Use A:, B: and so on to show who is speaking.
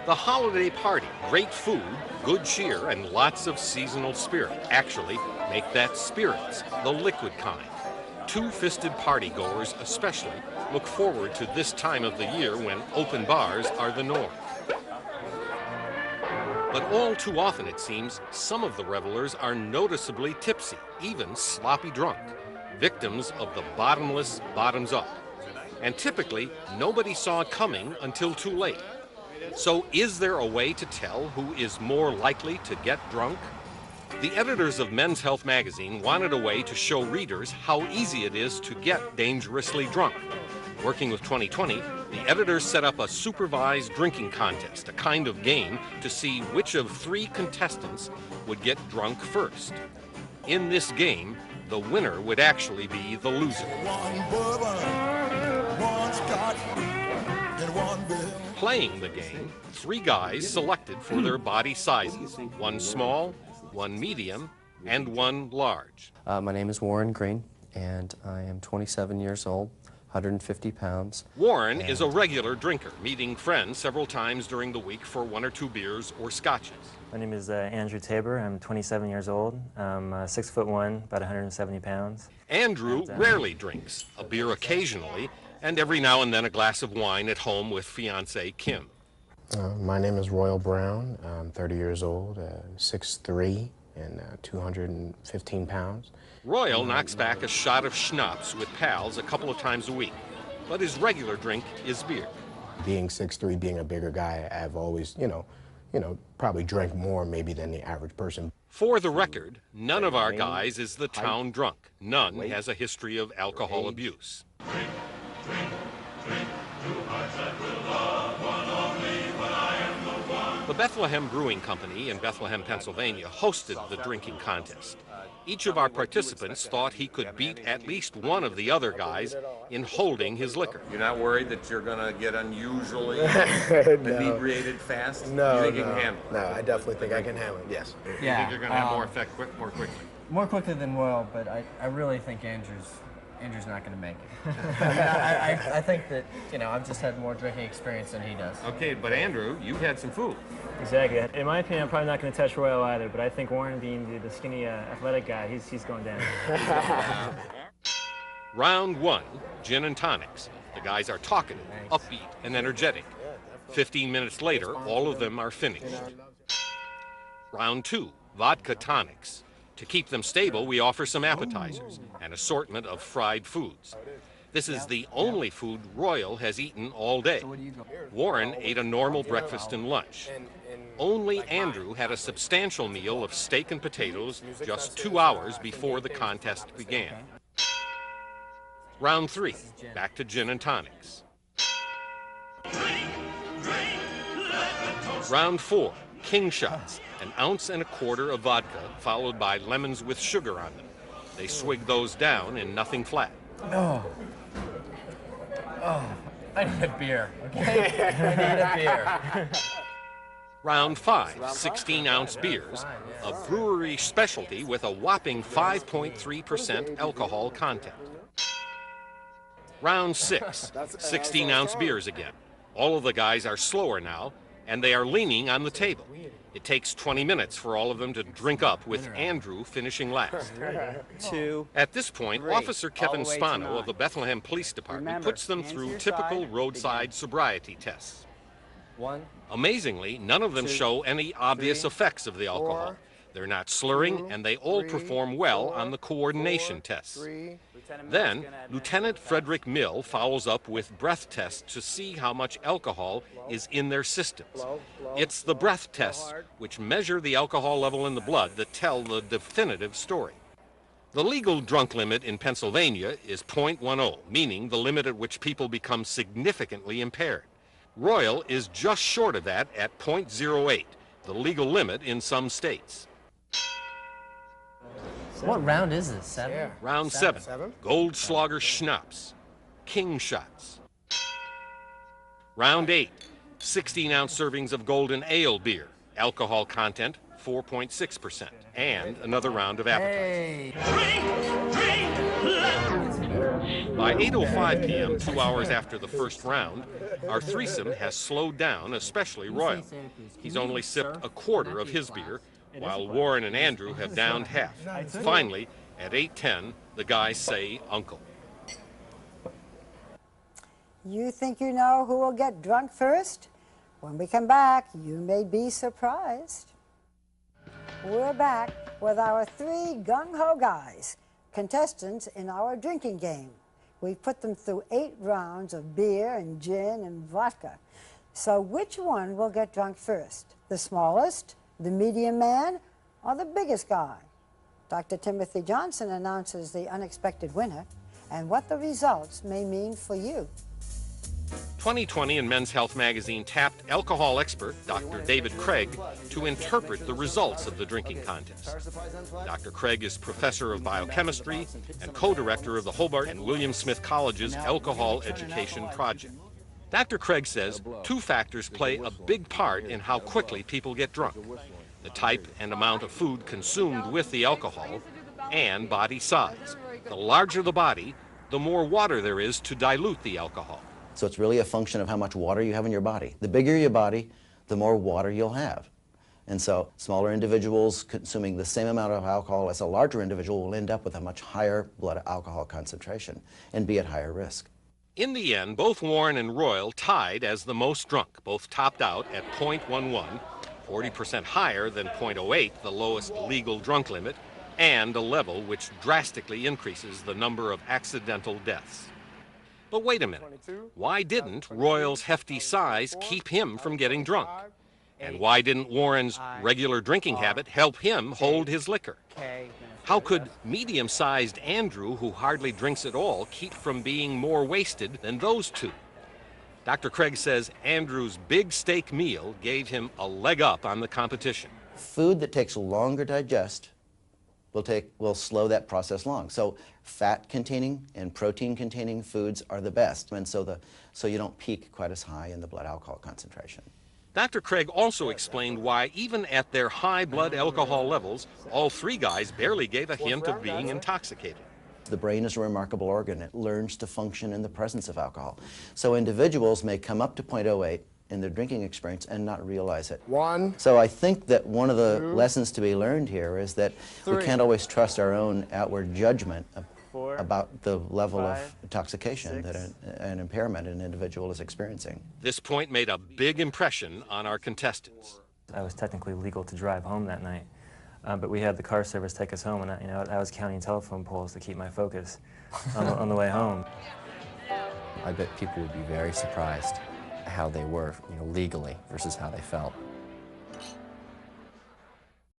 A: The holiday party, great food, good cheer, and lots of seasonal spirit. Actually, make that spirits, the liquid kind. Two-fisted partygoers especially look forward to this time of the year when open bars are the norm. But all too often, it seems, some of the revelers are noticeably tipsy, even sloppy drunk, victims of the bottomless bottoms up. And typically, nobody saw it coming until too late. So is there a way to tell who is more likely to get drunk? The editors of Men's Health magazine wanted a way to show readers how easy it is to get dangerously drunk. Working with 2020, the editors set up a supervised drinking contest, a kind of game to see which of three contestants would get drunk first. In this game, the winner would actually be the loser. Playing the game, three guys selected for their body sizes, one small, one medium, and one large.
B: My name is Warren Green, and I am 27 years old, 150 pounds.
A: Warren is a regular drinker, meeting friends several times during the week for one or two beers or scotches.
C: My name is Andrew Tabor. I'm 27 years old. I'm 6'1", about 170 pounds.
A: Andrew rarely drinks, a beer occasionally, and every now and then a glass of wine at home with fiancée Kim.
D: My name is Royal Brown. I'm 30 years old, 6'3", and 215 pounds.
A: Royal knocks back a shot of schnapps with pals a couple of times a week, but his regular drink is beer.
D: Being 6'3", being a bigger guy, I've always, probably drank more maybe than the average person.
A: For the record, none of our guys is the town drunk. None has a history of alcohol abuse. Drink, drink, drink, 2 hearts that will love one only, but I am the one. The Bethlehem Brewing Company in Bethlehem, Pennsylvania hosted the drinking contest. Each of our participants thought he could beat at least one of the other guys in holding his liquor.
E: You're not worried that you're going to get unusually inebriated fast?
D: No,
E: you think you can handle it?
D: No, I definitely think I can handle it, yes.
A: You think you're going to have more effect more quickly?
F: More quickly than Royal, but I really think Andrew's not going to make it. I think that, I've just had more drinking experience than he does.
A: Okay, but Andrew, you've had some food.
C: Exactly. In my opinion, I'm probably not going to touch Royal either, but I think Warren, being the skinny, athletic guy, he's going down.
A: Round 1, gin and tonics. The guys are talkative, upbeat, and energetic. 15 minutes later, all of them are finished. Round 2, vodka tonics. To keep them stable, we offer some appetizers, an assortment of fried foods. This is the only food Royal has eaten all day. Warren ate a normal breakfast and lunch. Only Andrew had a substantial meal of steak and potatoes just 2 hours before the contest began. Round 3, back to gin and tonics. Round 4, king shots, 1.25 ounces of vodka, followed by lemons with sugar on them. They swig those down in nothing flat.
F: Oh, I need a beer, okay? I need a beer.
A: Round 5, 16-ounce beers, a brewery specialty with a whopping 5.3% alcohol content. Round 6, 16-ounce beers again. All of the guys are slower now, and they are leaning on the table. It takes 20 minutes for all of them to drink up, with Andrew finishing last.
G: 2.
A: At this point, Officer Kevin Spano of the Bethlehem Police Department puts them through typical roadside sobriety tests.
F: 1.
A: Amazingly, none of them show any obvious effects of the alcohol. They're not slurring, and they all perform well on the coordination tests. Then, Lieutenant Frederick Mill follows up with breath tests to see how much alcohol is in their systems. It's the breath tests, which measure the alcohol level in the blood, that tell the definitive story. The legal drunk limit in Pennsylvania is .10, meaning the limit at which people become significantly impaired. Royal is just short of that at .08, the legal limit in some states.
F: What round is this? 7?
A: Round 7, Goldschlager Schnapps, king shots. Round 8, 16-ounce servings of golden ale beer, alcohol content 4.6%, and another round of appetizers.
F: Hey.
A: By By 8:05 p.m., 2 hours after the first round, our threesome has slowed down, especially Royal. He's only sipped a quarter of his beer, while Warren and Andrew have downed half. Finally, at 8:10, the guys say uncle.
G: You think you know who will get drunk first? When we come back, you may be surprised. We're back with our three gung-ho guys, contestants in our drinking game. We've put them through 8 rounds of beer and gin and vodka. So which one will get drunk first? The smallest, the medium man, or the biggest guy? Dr. Timothy Johnson announces the unexpected winner and what the results may mean for you.
A: 2020 in Men's Health magazine tapped alcohol expert Dr. David Craig to interpret the results of the drinking contest. Dr. Craig is professor of biochemistry and co-director of the Hobart and William Smith College's Alcohol Education Project. Dr. Craig says 2 factors play a big part in how quickly people get drunk: the type and amount of food consumed with the alcohol, and body size. The larger the body, the more water there is to dilute the alcohol.
H: So it's really a function of how much water you have in your body. The bigger your body, the more water you'll have. And so smaller individuals consuming the same amount of alcohol as a larger individual will end up with a much higher blood alcohol concentration and be at higher risk.
A: In the end, both Warren and Royal tied as the most drunk, both topped out at .11, 40% higher than .08, the lowest legal drunk limit, and a level which drastically increases the number of accidental deaths. But wait a minute, why didn't Royal's hefty size keep him from getting drunk? And why didn't Warren's regular drinking habit help him hold his liquor? How could medium-sized Andrew, who hardly drinks at all, keep from being more wasted than those two? Dr. Craig says Andrew's big steak meal gave him a leg up on the competition.
H: Food that takes longer to digest will slow that process along. So fat-containing and protein-containing foods are the best, and so you don't peak quite as high in the blood alcohol concentration.
A: Dr. Craig also explained why, even at their high blood alcohol levels, all 3 guys barely gave a hint of being intoxicated.
H: The brain is a remarkable organ. It learns to function in the presence of alcohol. So individuals may come up to .08 in their drinking experience and not realize it.
D: 1.
H: So I think that one of the lessons to be learned here is that we can't always trust our own outward judgment about the level of intoxication that an impairment an individual is experiencing.
A: This point made a big impression on our contestants.
C: I was technically legal to drive home that night, but we had the car service take us home, and I was counting telephone poles to keep my focus on the way home.
B: I bet people would be very surprised how they were, legally versus how they felt.